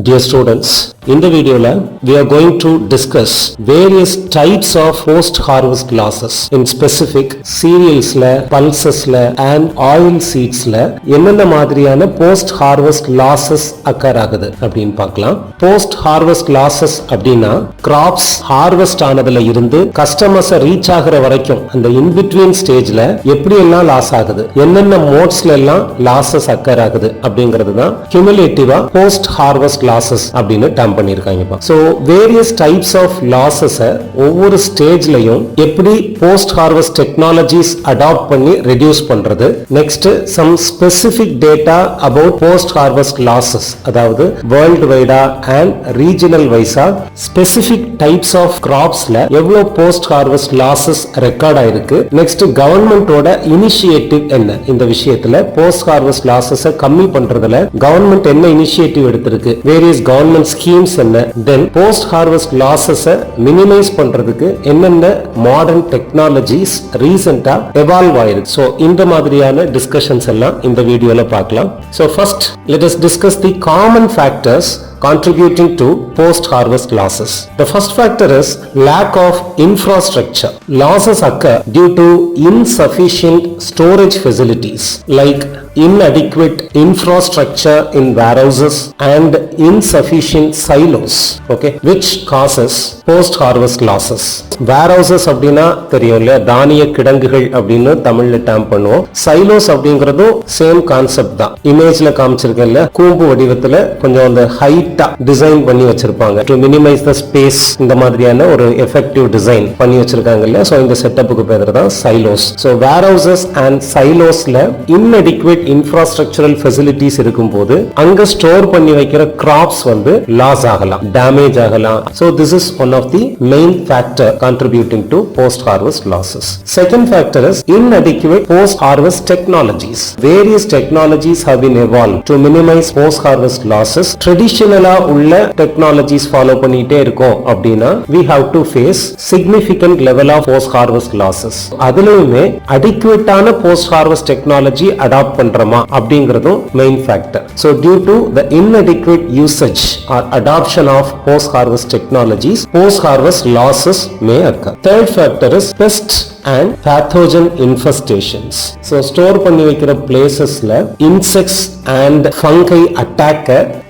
Dear students, in the video we are going to discuss various types of post-harvest losses. In specific, cereals, pulses and oil seeds என்னென்ன மாதிரியான post-harvest losses occur ஆகுது அப்படின்னு பார்க்கலாம். Post-harvest losses அப்படின்னா crops harvest ஆனதுல இருந்து customers reach ஆகிற வரைக்கும் அந்த in-between stageல எப்படி எல்லாம் லாஸ் ஆகுது, என்னென்ன மோட்ஸ்ல எல்லாம் லாசஸ் occur ஆகுது அப்படிங்கிறது தான் cumulative post-harvest losses அப்படின்னு டேர்ம் பண்ணிருக்காங்க. So various types of losses ஒவ்வொரு ஸ்டேஜ்லயும் எப்படி post harvest technologies adopt பண்ணி reduce பண்றது. Next some specific data about post harvest losses, அதாவது world wide and regional wise specific types of cropsல எவ்வளவு post harvest losses ரெக்கார்ட் ஆயிருக்கு. Next government ஓட initiative என்ன இந்த விஷயத்துல post harvest losses கம்மி பண்றதுல government என்ன initiative எடுத்திருக்கு, various government schemes என்ன, then post harvest losses minimize பண்றதுக்கு என்னென்ன modern technologies recent evolve ஆயிருக்கு. So இந்த மாதிரியான discussions எல்லாம் இந்த வீடியோல பார்க்கலாம். So first let us discuss the common factors contributing to post-harvest losses. The first factor is lack of infrastructure. Losses occur due to insufficient storage facilities like inadequate infrastructure in warehouses and insufficient silos, okay, which causes post-harvest losses. Warehouses அப்படினா தெரியும்ல, தானிய கிடங்குகள் அப்படின்னு தமிழ்ல term பண்ணுவோம். silos அப்படிங்கிறதும் same concept தான். இமேஜ்ல காமிச்சிருக்கேன்ல, கூம்பு வடிவத்துல கொஞ்சம் அந்த ஹைட்டா டிசைன் பண்ணி வச்சிருப்பாங்க to minimize the space. இந்த மாதிரியான ஒரு எஃபெக்டிவ் டிசைன் பண்ணி வச்சிருக்காங்கல்ல. சோ இந்த செட்டப்புக்கு பேர் தான் silos. So warehouses and silosல inadequate infrastructural facilities இருக்கும்போது அங்க ஸ்டோர் பண்ணி வைக்கிற crops வந்து லாஸ் ஆகலாம், டேமேஜ் ஆகலாம். So this is one of the main factor contributing to post harvest losses. Second factor is inadequate post harvest technologies. Various technologies have been evolved to minimize post harvest losses. Traditionally உள்ள technologies follow பண்ணிட்டே இருக்கோம் அப்படினா we have to face significant level of post harvest losses. அதுலயுமே adequate ஆன post harvest technology adopt பண்றோமா அப்படிங்கிறதும் main factor. So due to the inadequate usage or adoption of post harvest technologies, post harvest losses may occur. Third factor is pest and pathogen infestations. So store பண்ணி வைக்கிற பிளேசஸ்ல insects and fungi attack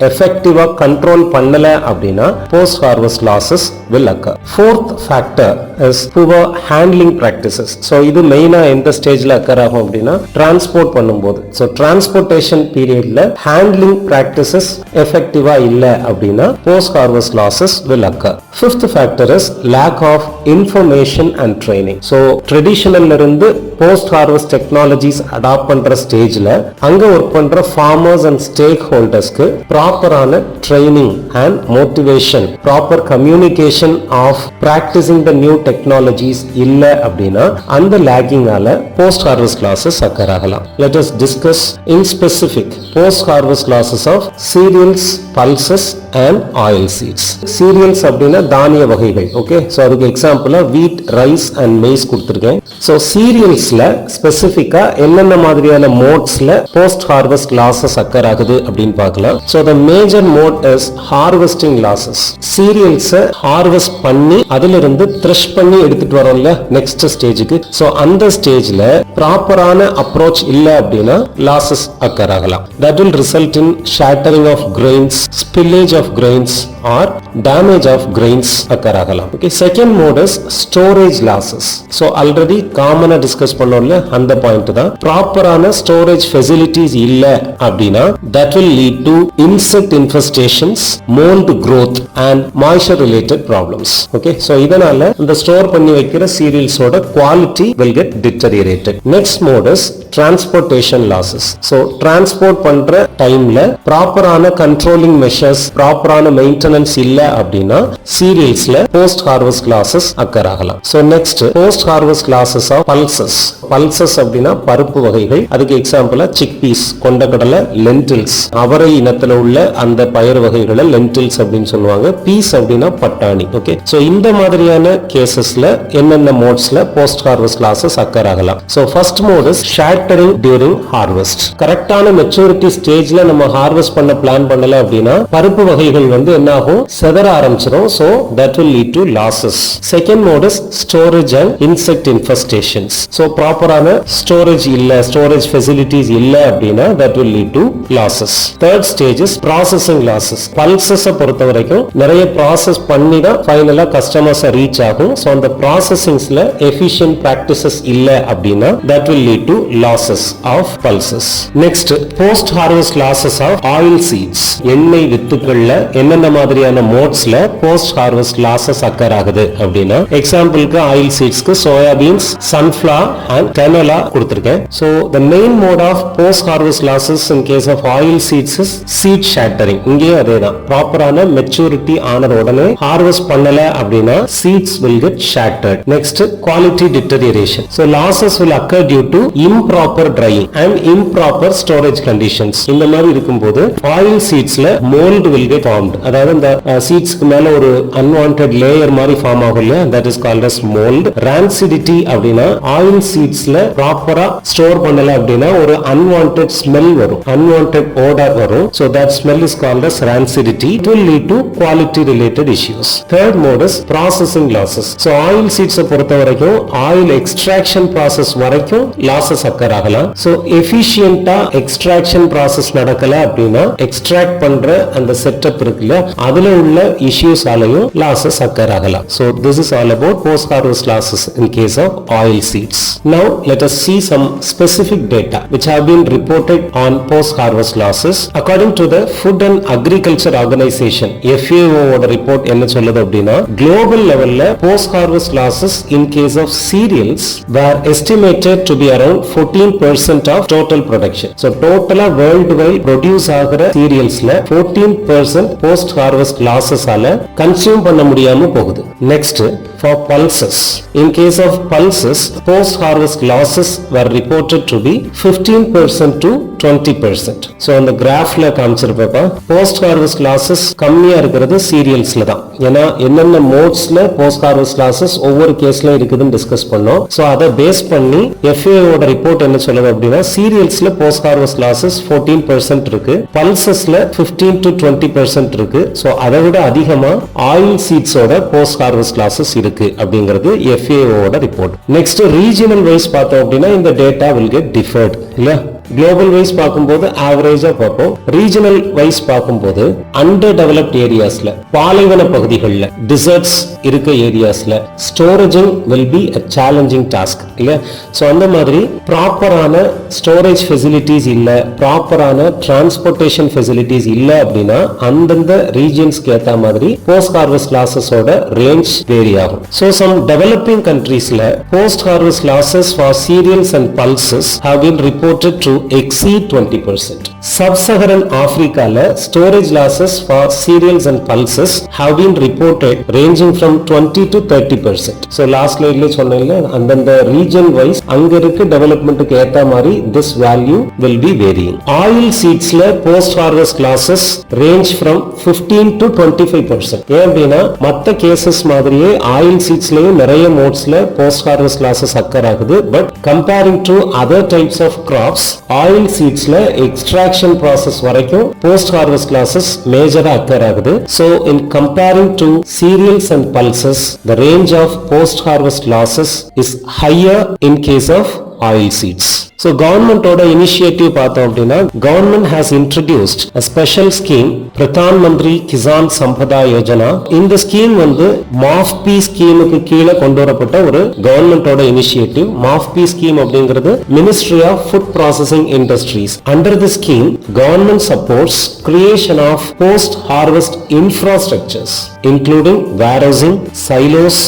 effectively control பண்ணல அப்படினா post harvest losses will occur. Fourth factor is poor handling practices. So இது மெயினா எந்த ஸ்டேஜ்ல occur ஆகும் அப்படினா டிரான்ஸ்போர்ட் பண்ணும்போது. So transportation periodல handling practices effectively இல்ல அப்படினா post harvest losses will occur. Fifth factor is lack of information and training. So traditional இருந்து post harvest technologies adopt பண்ற ஸ்டேஜ்ல அங்க வர்க் பண்ற farmers and stakeholders க்கு ப்ராப்பரான training and motivation, proper communication of practicing the new technologies இல்ல அப்படினா அந்த laggingால post harvest losses occur ஆகலாம். Let us discuss in specific post harvest losses of cereals, pulses and oil seeds. Cereals அப்படினா தானிய வகைகள். Okay, so அதுக்கு எக்ஸாம்பிளா wheat, rice and maize கொடுத்திருக்கேன். So cerealsல ஸ்பெசிஃபிக்கா என்னென்ன மாதிரியான மோட்ஸ்ல post harvest losses occur ஆகுது அப்படின்னு பார்க்கலாம். So the major mode is harvesting losses. Cereals harvest பண்ணி அதிலிருந்து thresh பண்ணி எடுத்துட்டு வரோம்ல next ஸ்டேஜுக்கு. So அந்த ஸ்டேஜ்ல ப்ராப்பரான அப்ரோச் இல்ல அப்படினா losses occur ஆகலாம். That will result in shattering of grains, spillage of grains or damage of grains occur ஆகலாம். Okay, second mode is storage losses. So already காமனா டிஸ்கஸ் பண்ணோம்ல அந்த பாயிண்ட் தான். ப்ராப்பரான ஸ்டோரேஜ் ஃபெசிலிட்டிஸ் இல்ல அப்படினா that will lead to insect infestations, mold growth and moisture related problems. Okay, so இதனால இந்த ஸ்டோர் பண்ணி வைக்கிற cerealsோட quality will get deteriorated. Next mode is transportation losses. So transport பண்ற டைம்ல ப்ராப்பரான கண்ட்ரோலிங் மெஷர்ஸ், ப்ராப்பரான மெயின்டெனன்ஸ் இல்ல அப்படினா cerealsல post harvest losses occur ஆகலாம். So next post harvest losses of pulses. Pulses அப்படினா பருப்பு வகைகள். அதுக்கு எக்ஸாம்பிளா chickpeas, கொண்டக்கடலை, lentils, அவரை இனத்துல உள்ள அந்த பயிர் வகைகளை lentils அப்படின்னு சொல்லுவாங்க. peas அப்படினா பட்டாணி. ஓகே, சோ இந்த மாதிரியான கேசஸ்ல என்னென்ன மோட்ஸ்ல post harvest losses occur ஆகலாம். So first mode is shattering during harvest. கரெக்டான மெச்சூரிட்டி ஸ்டேஜ்ல நம்ம ஹார்வெஸ்ட் பண்ண பிளான் பண்ணல அப்படின்னா பருப்பு வகைகள் வந்து என்ன ஆகும், செதற ஆரம்பிச்சிடும். so that will lead to losses. second mode is storage and insect infestations. so ப்ராப்பரான ஸ்டோரேஜ் இல்ல, ஸ்டோரேஜ் ஃபெசிலிட்டிஸ் இல்ல அப்படின்னா that will lead to losses. third stage is processing losses. pulses பொறுத்த வரைக்கும் நிறைய ப்ராசஸ் பண்ணி தான் ஃபைனலா கஸ்டமர்ஸ் ரீச் ஆகும். so அந்த ப்ராசஸிங்ஸ்ல efficient practices இல்ல அப்படின்னா that will lead to losses of pulses. next, post harvest losses of oil seeds. எண்ணெய் வித்துக்கள்ல என்னென்ன மாதிரியான மோட்ஸ்ல போஸ்ட் ஹார்வெஸ்ட் லாசஸ் அக்கர் ஆகுது அப்படின்னா எக்ஸாம்பிளுக்கு ஆயில் சீட்ஸ்க்கு சோயாபீன்ஸ், சன்ஃபிளவர் அண்ட் canola கொடுத்திருக்கேன். so the main mode of post harvest losses in case of oil seeds is seed shattering. இங்கேயும் அதேதான், ப்ராப்பரான மெச்சூரிட்டி ஆன உடனே ஹார்வெஸ்ட் பண்ணல அப்படின்னா seeds will get shattered. next, quality deterioration. so losses will occur due to improper drying and improper storage conditions. இந்த மாதிரி இருக்கும்போது oil சீட்ஸ்ல mold will get formed. அதாவது இந்த சீட்ஸ்க்கு மேல ஒரு unwanted layer மாதிரி ஃபார்ம் ஆகும் இல்லையா, that is called as mold. rancidity அப்படின்னா ஆயில் சீட்ஸ்ல ப்ராப்பரா ஸ்டோர் பண்ணல அப்படின்னா ஒரு unwanted smell வரும், unwanted odor வரும். so that smell is called as rancidity. it will lead to quality related issues. third mode is processing losses. so oil seeds பொறுத்த வரைக்கும் oil extraction process வரைக்கும் losses occur ஆகலாம். so எஃபிஷியன்ட்டா extraction process நடக்கல அப்படின்னா extract பண்ற அந்த setup இருக்குல்ல, அதுல உள்ள இஷ்யூஸ் ஆலையும் லாசஸ் அக்கர் ஆகலாம். so this is all about post harvest losses in case of oil seeds. now let us see some specific data which have been reported on post harvest losses. according to the Food and Agriculture Organization FAO ஓட report என்ன சொல்லுது அப்படின்னா, global levelல post harvest losses in case of cereals were estimated to be around 14% of total production. so டோட்டலா world wide produce ஆகிற சீரியல்ஸ்ல 14% post harvest losses ஆல consume பண்ண முடியாம போகுது. next, for pulses. in case of pulses, post harvest losses were reported to be 15% to 20%. so அந்த கிராஃப்ல காமிச்சிருப்பா post harvest losses கம்மியா இருக்கிறது சீரியல்ஸ்ல தான். ஏன்னா என்னென்ன மோட்ஸ்ல போஸ்ட் ஹார்வெஸ்ட் லாசஸ் ஒவ்வொரு கேஸ்ல இருக்குதுன்னு டிஸ்கஸ் பண்ணோம். so அதை பேஸ் பண்ணி FAO ஓட ரிப்போர்ட் என்ன சொல்லுது அப்படின்னா, சீரியல்ஸ்ல போஸ்ட் ஹார்வெஸ்ட் லாசஸ் 14% இருக்கு, பல்சஸ்ல 15 to 20% இருக்கு. so அதை விட அதிகமா ஆயில் சீட்ஸோட போஸ்ட் ஹார்வெஸ்ட் லாசஸ் இருக்கு அப்படிங்கிறது FAO ஓட ரிப்போர்ட். நெக்ஸ்ட், ரீஜனல் வைஸ் பார்த்தோம் அப்படின்னா இந்த டேட்டா will get differed இல்ல. குளோபல் வைஸ் பார்க்கும்போது ஆவரேஜா பார்ப்போம். ரீஜனல் வைஸ் பார்க்கும்போது அண்டர் டெவலப்ட் ஏரியாஸ்ல, பாலைவன பகுதிகளில், டிசர்ட்ஸ் இருக்க ஏரியாஸ்ல storaging will be a challenging task இல்ல. சோ அந்த மாதிரி ப்ராப்பரான ஸ்டோரேஜ் ஃபெசிலிட்டிஸ் இல்ல, ப்ராப்பரான டிரான்ஸ்போர்ட்டேஷன் ஃபெசிலிட்டிஸ் இல்ல அப்படின்னா அந்தந்த ரீஜன்ஸ்க்கு ஏத்த மாதிரி போஸ்ட் ஹார்வெஸ்ட் லாசஸோட ரேஞ்ச் வேரி ஆகும். சோ சம் டெவலப்பிங் கண்ட்ரீஸ்ல post harvest losses for cereals and pulses have been reported to exceed 20%. Sub-Saharan Africa storage losses for cereals and pulses have been reported ranging from 20 to 30%. So last slide la sonnilla andanda region wise anga irukku development ku etha mari this value will be varying. Oil seeds la post harvest losses range from 15 to 25%. ஏன் அப்படின்னா மற்ற cases மாதிரியே oil சீட்ஸ்லயும் நிறைய மோட்ஸ்ல post harvest losses occur ஆகுது. But comparing to other types of crops, oil சீட்ஸ்ல extraction process வரைக்கும் போஸ்ட் ஹார்வெஸ்ட் லாசஸ் மேஜரா அக்கர் ஆகுது. So in comparing to cereals and pulses, the range of post harvest losses is higher in case of oil seeds. So government ஓட initiative பார்த்தோம் அப்படின்னா, government has introduced a special scheme, Pradhan Mantri Kisan Sampada Yojana. இந்த scheme வந்து MAFP ஸ்கீமுக்கு கீழே கொண்டு வரப்பட்ட ஒரு government ஓட இனிஷியேட்டிவ். MAFP ஸ்கீம் அப்படிங்கிறது Ministry of Food Processing Industries. Under the scheme, government supports creation of post-harvest infrastructures, including warehousing, silos,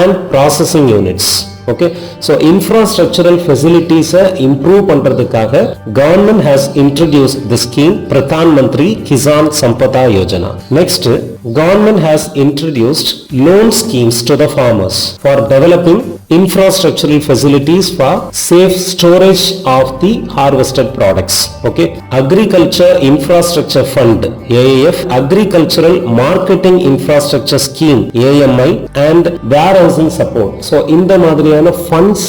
and processing units. Okay, so infrastructural facilities improve பண்றதுக்காக government has introduced the scheme Pradhan Mantri Kisan Sampada Yojana. Next, government has introduced loan schemes to the farmers for developing infrastructural facilities for safe storage of the harvested products. Okay, Agriculture Infrastructure Fund AIF, Agricultural Marketing Infrastructure Scheme AMI, and warehousing support. So இந்த மாதிரியான funds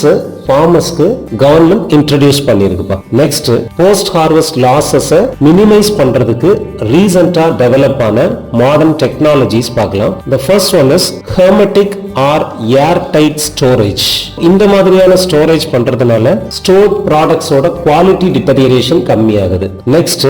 farmersக்கு government introduce பண்ணிருக்குப்பா. Next, post harvest losses minimize பண்றதுக்கு recently develop ஆன modern technologies பார்க்கலாம். The first one is hermetic or airtight storage. இந்த மாதிரியான storage பண்றதுனால stored products ஓட quality deterioration கம்மியாகுது. Next,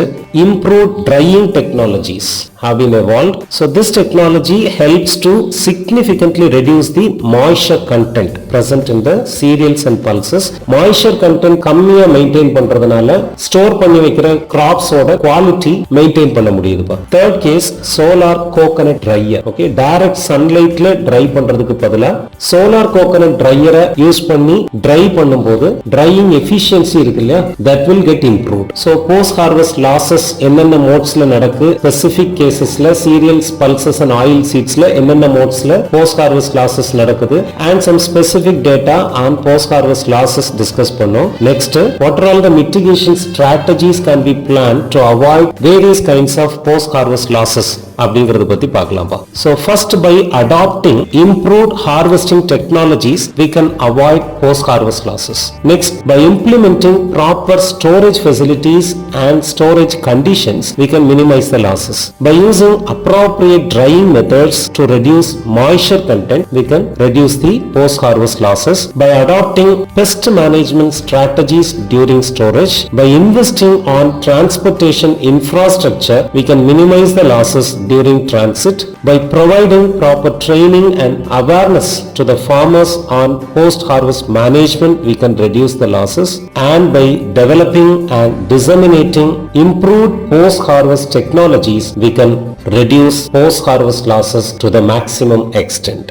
improved drying technologies have been evolved. So this technology helps to significantly reduce the moisture content present in the cereals and pulses. Moisture content கம்மியா maintain பண்றதுனால store பண்ணி வைக்கிற crops ஓட quality maintain பண்ண முடியுதுப்பா. Third case, solar coconut dryer. Okay, direct sunlightல dry பண்றதுக்கு பதிலா solar coconut dryer use பண்ணி dry பண்ணும்போது drying efficiency இருக்கு இல்லையா, that will get improved. So post harvest losses என்னென்ன மோட்ஸ்ல நடக்கு, specific casesல cereals, pulses and oil seedsல என்னென்ன மோட்ஸ்ல post harvest losses நடக்குது and some specific data on post harvest losses discuss பண்ணோம். Next, what are all the mitigation strategies can be planned to avoid various kinds of post harvest losses அப்படிங்கறத பத்தி பார்க்கலாம்ப்பா. So first, by adopting improved harvesting technologies we can avoid post harvest losses. Next, by implementing proper storage facilities and storage conditions we can minimize the losses. By using appropriate drying methods to reduce moisture content we can reduce the post harvest losses. By adopting pest management strategies during storage, by investing on transportation infrastructure we can minimize the losses during transit. By providing proper training and awareness to the farmers on post-harvest management we can reduce the losses, and by developing and disseminating improved post-harvest technologies we can reduce post-harvest losses to the maximum extent.